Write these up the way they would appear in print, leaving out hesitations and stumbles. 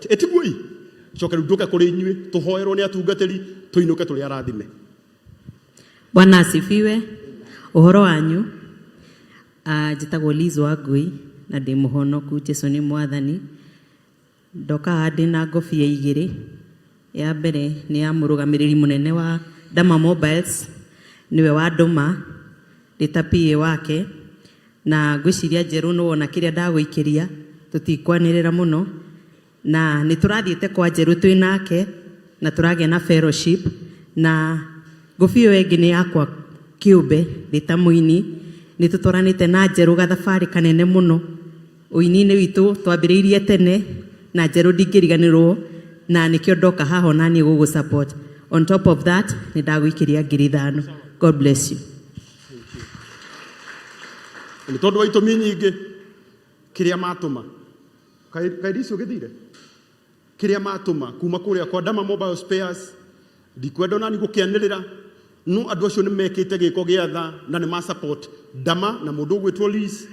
Etigui choke rudoka kuri inywe tuhoerwo ni atungatiri tuinuke tuli arathime. Bwana asifiwe. Uhoro wanyu njitagwo Liz Wangui na ndi muhonoku Jesu ni mwathani. Ndoka handi na ngobia igiri. Ya mbere ni ya murugamiriri munene wa Dama Mobiles, niwe wa Doma nditapie wake, na ngwiciria njeru no wona kiria ndagwikiria tutikwanirira muno, na niturathiete kwa njeru twinake na turagia na fellowship, na ngobia wengi ni yakwa kiumbe ndita muini nitutoranite na njeru gathabari kanene muno uini-ini witu twambiriirie tene na njeru ndingiriganirwo, na nikio ndoka haho nani gugu support. On top of that ni ndagwikiria ngiri 5. God bless you. Ni tondu wa itumi nyingi kiria matuma kairicio githire kiria matuma kuma kuria kwa Dama Mobile Spares ndikwenda nani gukianirira no andu acio ni mekite giko giatha na ni ma support Dama na mundu gwitwo Liz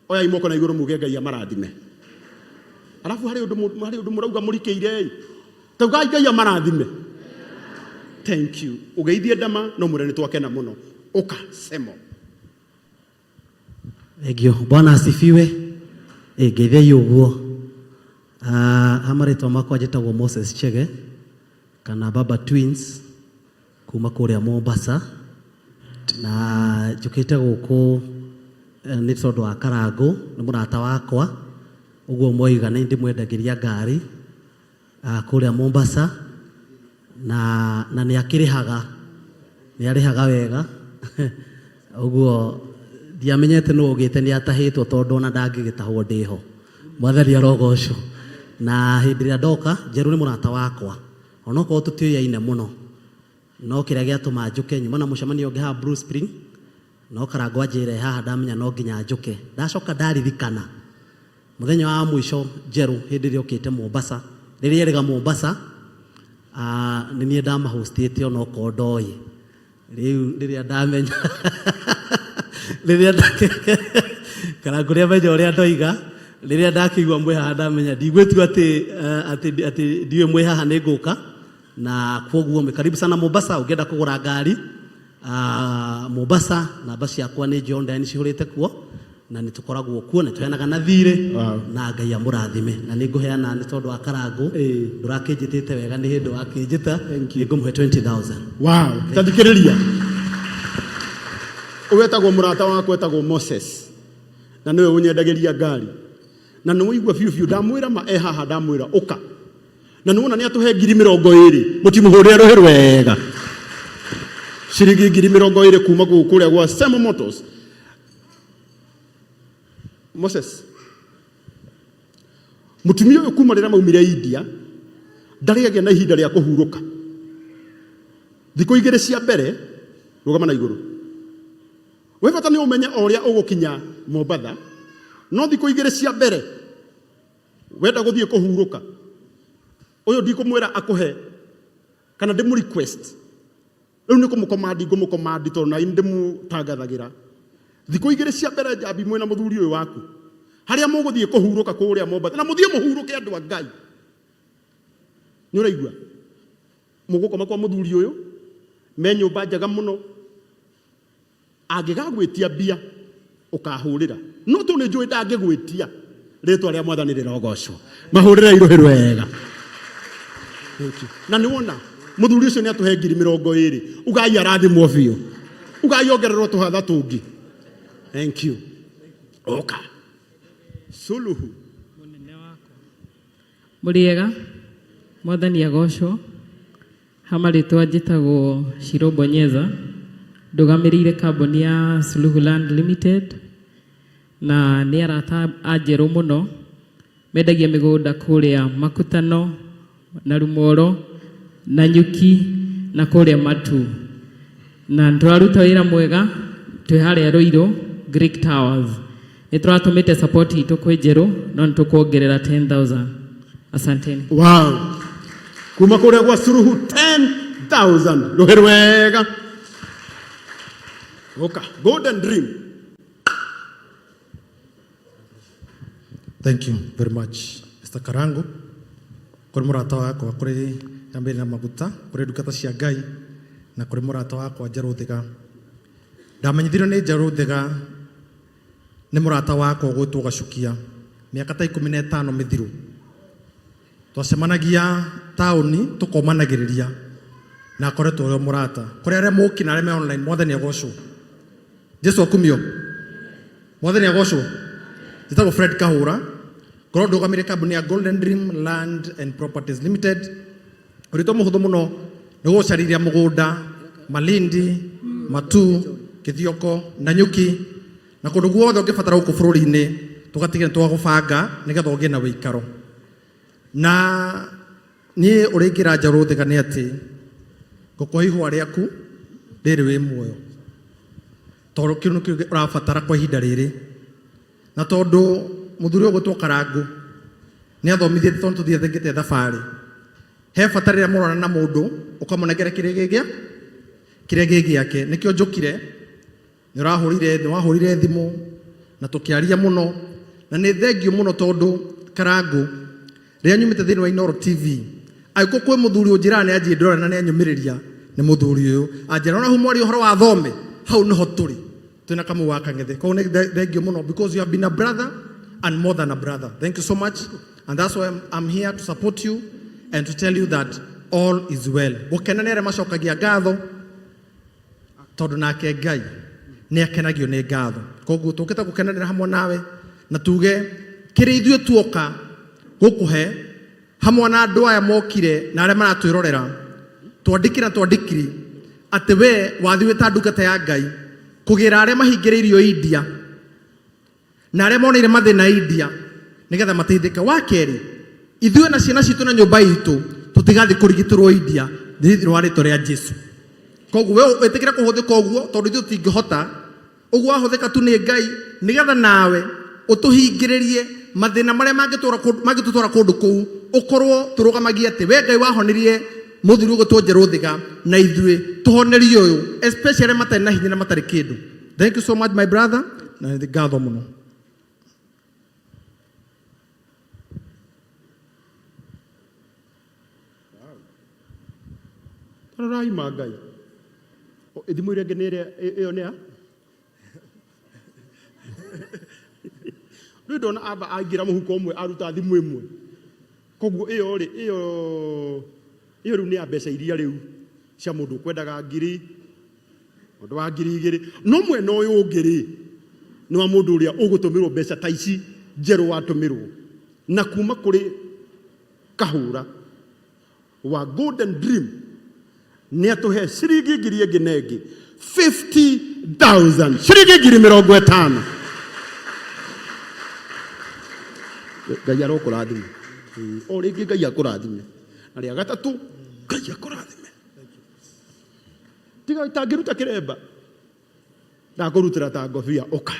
oya imoko na iguru muge Ngai amarathime. Alafu hari undu murauga murikiire tauga Ngai amarathime. Thank you. Ugeithie Dama no mureni twakena muno. Oka semo. Egyo Bwana asifiwe. Ngeithie uguo. Amaritwa makwa njitagwo Moses Chege kana Baba Twins kuma kuria Mombasa, na njukite guku ni tondu wa Karangu ni murata wakwa uguo moiga ni ndimwendagiria ngari kuria Mombasa, na ni akirihaga wega uguo ndiamenyete no ugite ni atahitwo tondu na ndangigitahwo ndiho. Mwathani arogocwo. Na hindi ria ndoka njeru ni murata wakwa onoko tutioyaine muno, no kiria giatuma njuke nyuma na mucemanio ngi ha Blue Spring, no Karangu anjire haha ndamenya no nginya njuke. Ndacoka ndaririkana muthenya wa mwisho njeru hindi ria ukite Mombasa, riria erega Mombasa ni nie ndamahostete onoko ndoi riu riria ndamenya riria Karangu ria menya uria ndoiga riria ndakigwa mwe haha ndamenya ndigwetu ati ndiwe mwe haha ni nguka, na kwoguo karibu sana Mombasa. Ungienda kugura ngari Mombasa namba ciakwa ni John Dani cihurite kuo na nitukoragwo kuo na tuheanaga na thire na Ngai amurathime, na ninguheana ni tondu wa Karangu ndurakinjitite wega ni hindu akinjita ngumuhe 20,000. Wow, tandikiriria uwetagwo murata wakwa etagwo Moses na niwe unyendagiria ngari na no igwa biu ndamwira ma haha ndamwira uka na nuona ni atuhe 20,000 mutimuhurire rohe rwega ciringi 20,000 kuma gukuria gwa Semo Motors. Moses mutumia uyu kuma rira maumire India ndariagia na ihinda ria kuhuruka thiko igire cia mbere rugama na iguru we bata ni umenye oria ugukinya Mombasa no thiko igire cia mbere wenda guthie kuhuruka uyu ndikumwira akuhe kana ndimu request riu ni kumukomandi tondu na ndimu tangathagira thiko igire cia mbere jambi mwena muthuri uyu waku haria muguthie kuhuruka kuria Mombasa na muthie muhuruke andu a Ngai ni uraigua mugukoma kwa muthuri uyu me nyumba njaga muno angigagwitia bia ukahurira no tu ni njui ndangigwitia ritwa ria Mwathani rirogocwo mahurira iruhi rwega. Na ni wona muthuri ucio ni atuhe 20,000 ugai arathimwo biu ugai ongererwo tuhatha tungi. Thank you. Oka Suluhu munene wako muriega Mwathani agocwo. Hamaritwa njitagwo Shiro Bonyeza ndugamirire kambuni ya Suluhu Land Limited, na ni arata anjeru muno mendagia migunda kuria Makutano na Rumoro na Nyuki na kuria Matu, na turaruta wira mwega twi haria Ruiru Greek Towers. Ni turatumite support itu kwi njeru no nitukuongerera 10,000. Asanteni. Wow, kuma kuria gwa Suluhu 10,000 ruhi rwega. Oka Golden Dream. Thank you very much, Mr. Karangu. kuri murata wakwa kuri Nyambere na Maguta kuri ndungata cia Ngai na kuri murata wakwa Njaru Thiga ndamenyithirio ni Njaru Thiga ni murata wakwa gwitwo Gacukia miaka ta 15 mithiru twacemanagia tauni tukomanagiriria na akoretwo uri murata kuri aria muki na aria me online Mwathani agocwo Jesu akumio Mwathani agocwo njitagwo Fred Kahura korwo ndugamire kambuni ya Golden Dream Land and Properties Limited urito muhuthu muno ni gucariria mugunda Malindi Matu Kithioko Nanyuki na kundu guothe ungibatara guku bururi-ini tugatigire twagubanga nigetha ugie na wikaro na nie uringira Njaru Thiga ni ati ngukwa ihwa riaku riri wi muoyo tondu kiu nikio urabatara kwa ihinda riri na tondu muthuri ugwitwo Karangu ni athomithie tondu tuthiethengete thabari he batarira murona na mundu ukamunegera kiria gigiake nikio njukire ni wahurire thimu na tukiaria muno na ni thengio muno tondu Karangu ria nyumite thini wa Inoro TV aiko kwe muthuri unjirani anjie ndora na ni anyumiriria ni muthuri uyu anjira ona humwari uhoro wa thome hau niho turi twina kamu wa kangethe ko ni thengio muno because you have been a brother and more than a brother. Thank you so much, and that's why I'm here to support you and to tell you that all is well. Gukenanira macokagia ngatho tondu nake Ngai ni akenagio ni ngatho koguo tukita gukenanira hamwe nawe na tuge kiri ithuĩ tuoka gukuhe hamwe na andu aya mokire na aria maratwirorera twandikiri ati we wathiĩ ta ndungata ya Ngai kugira aria mahingĩrĩirio India na aria monire mathina India nigetha mateithike wa keri ithuĩ na ciana citu na nyumba itu tutigathi kurigitirwo India thĩinĩ wa rĩtwa rĩa Jesu koguo we wetikira kuhuthika uguo tondu ithuĩ tutingihota uguo ahuthika tu ni Ngai nigetha nawe utuhingĩrĩrie mathina maria mangĩtũtwara kũndũ kũu ukorwo turugamagia ati we Ngai wahonirie muthuri ugwitwo Njaru Thiga na ithuĩ tuhonerie uyu especially matarĩ na hinya na matarĩ kĩndũ. Thank you so much my brother na ngatho muno. Tarai Ngai ithimu iria ngĩ nĩ ĩyo nĩ rĩu ndona amba aingĩra mũhuko ũmwe aruta thimũ ĩmwe koguo ĩyo rĩu nĩ ya mbeca iria rĩu cia mũndũ kwendaga ngiri mũndũ wa ngiri igĩrĩ no mwena ũyũ ũngĩ rĩ nĩ wa mũndũ ũrĩa ũgũtũmĩrwo mbeca ta ici njerũ watũmĩrwo na kuma kũrĩ Kahura wa Golden Dream ni atuhe ciringi ngiri ĩngĩ na ĩngĩ 50,000 ciringi ngiri 50. Ngai arokũrathime o rĩngĩ Ngai akũrathime na rĩa gatatũ Ngai akũrathime tiga itangĩruta kĩremba ndakũrutĩra ta ngobia ũka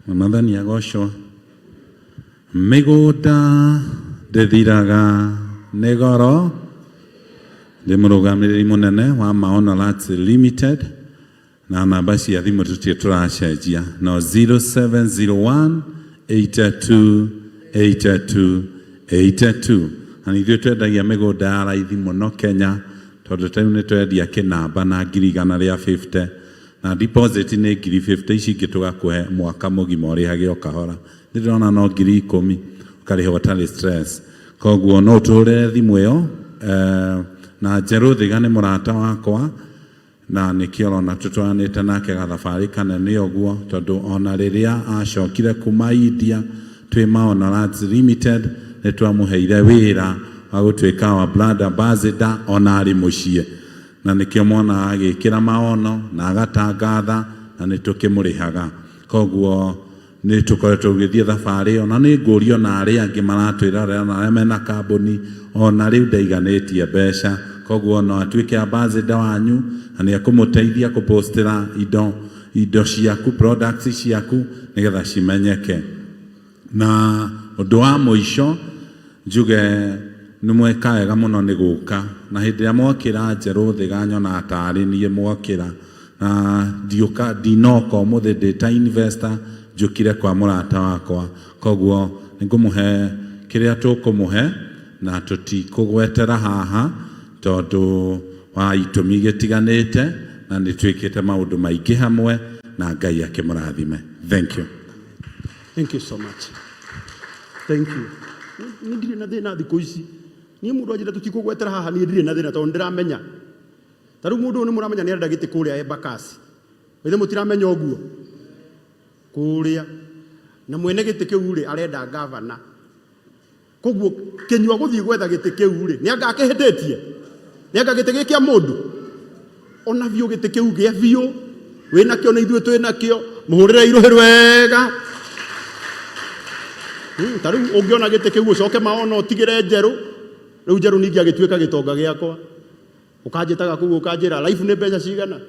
Mwathani agocwo mĩgũnda ndĩthiraga nĩ goro ndĩ mũrũgamĩrĩri mũnene wa Maono Lands Limited na namba cia thimũ tũtirĩ tũracenjia no 0701 828282 na ithuĩ twendagia mĩgũnda ya raithi mũno Kenya tondũ rĩu nĩ twendia kĩnamba na ngiri 150 na deposit nĩ ngiri 50 ici ingĩ tũgakũhe mwaka mũgima ũrĩhage o kahora nĩ ndĩrona no ngiri 10 ũkarĩha ũtarĩ stress koguo no tũhũrĩre thimũ ĩyo na Njaru Thiga nĩ mũrata wakwa na nĩkĩo ũrona tũtwaranĩte nake gathabarĩ kanene ũguo tondũ ona rĩrĩa acokire kuma India twĩ Maono Lands Limited nĩ twamũheire wĩra wa gũtuĩka wa brand ambassador ona arĩ mũciĩ na nĩkĩo mwana agĩkĩra maono na agatangatha na nĩ tũkĩmũrĩhaga koguo nĩ tũkoretwo tũgĩthiĩ thabarĩ ona nĩ ngũrio na arĩa angĩ maratwĩrorera na arĩa mena kambuni ona rĩu ndaiganĩtie mbeca koguo no atuĩke ambassador wanyu na nĩ ekũmũteithia kũpostĩra indo ciaku products ciaku nĩgetha cimenyeke na ũndũ wa mũico njuge nĩ mweka wega mũno nĩ gũka na hĩndĩ ĩrĩa mwokĩra Njaru Thiga nyona tarĩ niĩ mwokĩra na ndinoka ũmũthĩ ndĩ ta investor njũkire kwa mũrata wakwa koguo ningumuhe kiria tukumuhe na tutikugwetera haha tondu wa itumi gitiganite na nitwikite maundu maingi hamwe na Ngai akimurathime. Thank you. Thank you so much. Thank you. Ni ndire na thina thiku ici. Ni mundu ajira tutikugwetera haha ni ndire na thina tondu ndiramenya. Taru mundu ni muramenya ni arenda giti kuria Embakasi. Wethe mutiramenya oguo. Kuria na mwene giti kiu ri arenda governor. Koguo kenywa guthii gwetha giti kiu ri ni anga akihititie. Ni anga giti gikia mundu. Ona vio giti kiu gia vio. Wena kio na ithuĩ twĩ nakio muhurire iruhi rwega. Taru ungiona gite kiu ucoke maono utigire njeru riu njeru ningi agituika gitonga giakwa ukanjitaga kugu ukanjira life ni mbeca cigana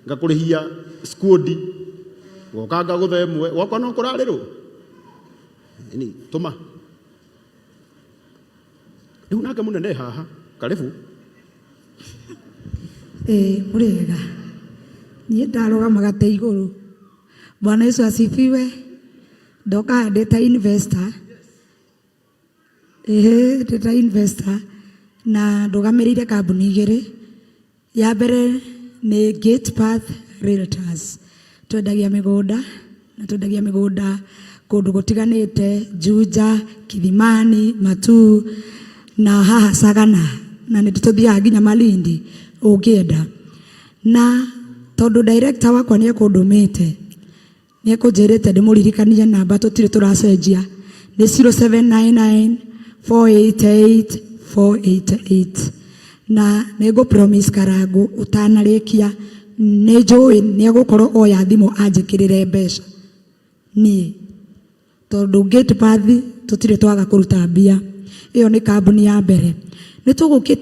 ngakurihia squad gokanga guthemwe wakwa no kurariru ni tuma riu nake munene haha karibu murega ni ndarugama gate iguru. Bwana Yesu asifiwe. Ndoka data investor data investor na ndogamirire kambuni igiri. Ya mbere ni Gate Path Realtors, twendagia migunda na twendagia migunda kundu gutiganite Juja, Kithimani, Matu na haha Sagana na nituthiaga nginya Malindi ungienda. Na tondu director wakwa ni ekundumite ni ekunjirite ndimuririkanie namba tutire turacenjia ni 0799 488 488 na nego promise Karangu utanarikia ni njui ni egukorwo oya thimu anjikirire mbeca ni tondu Gate Path tutire twaga kuruta mbia. Iyo ni kambuni ya mbere.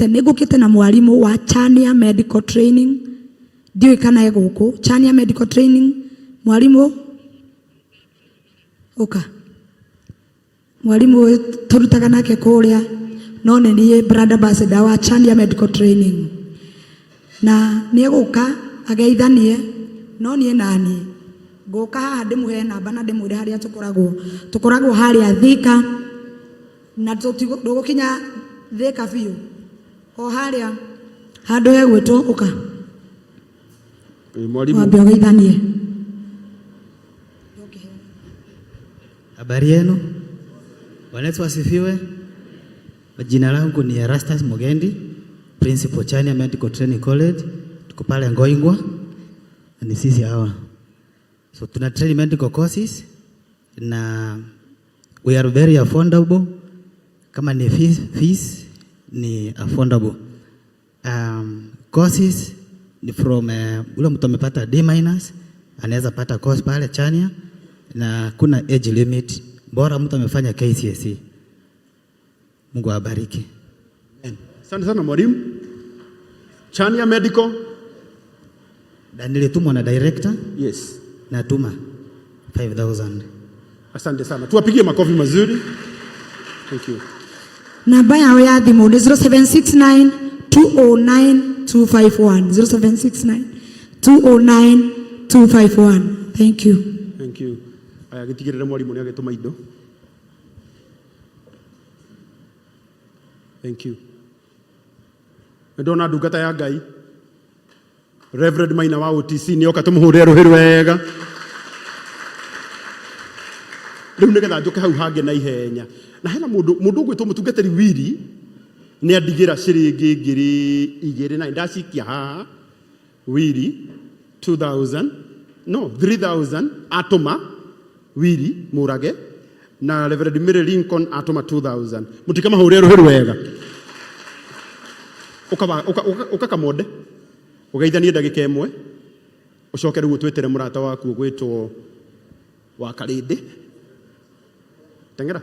Nigukite na mwalimu wa Chania Medical Training. Ndiyo kana eguku Chania Medical Training mwalimu mwalimu turutaga nake kuria no ni brand ambassador wa Chania Medical Training na nieguka ageithanie no nie nani nguka haha ndimuhe namba na ndimwire haria tukoragwo haria Thika na tugukinya Thika biu o haria handu hegwitwo uka mwalimu wambe ageithanie. Habari yenu? Bwana Yesu asifiwe. Jina langu ni Erastus Mugendi, Principal Chania Medical Training College. Tuko pale Ngoingwa. Ni sisi hawa. So tuna train medical courses na we are very affordable. Kama ni fees ni affordable. Courses ni from ule mtu amepata D- anaweza pata course pale Chania. Na kuna age limit, bora mtu amefanya KCSE. Mungu awabariki. Asante sana mwalimu. Chania Medical. Na nilitumwa na director. Yes. Natuma 5,000. Asante sana. Tuwapigie makofi mazuri. Thank you. Namba yao ya thimu ni 0769 209 251 0769 209 251. Thank you. Thank you. Aya gitigirire mwalimu ni agetuma indo. Thank you. Ndona ndungata ya Ngai. Reverend Maina wa OTC ni oka tumuhurire ruhi rwega. Riu nigetha njuke hau hange na ihenya. Na hena mundu gwitwo mutungatiri Wili ni andigira ciringi ngiri igiri na ndacikia haha Wili 3,000 atuma Wili Murage na Reverend Mary Lincoln atuma 2,000. Mutikama hurire ruhi rwega. Uka kamode ugeithanie ndagika imwe ucoke riu twetire murata waku gwitwo wa Karindi tengera.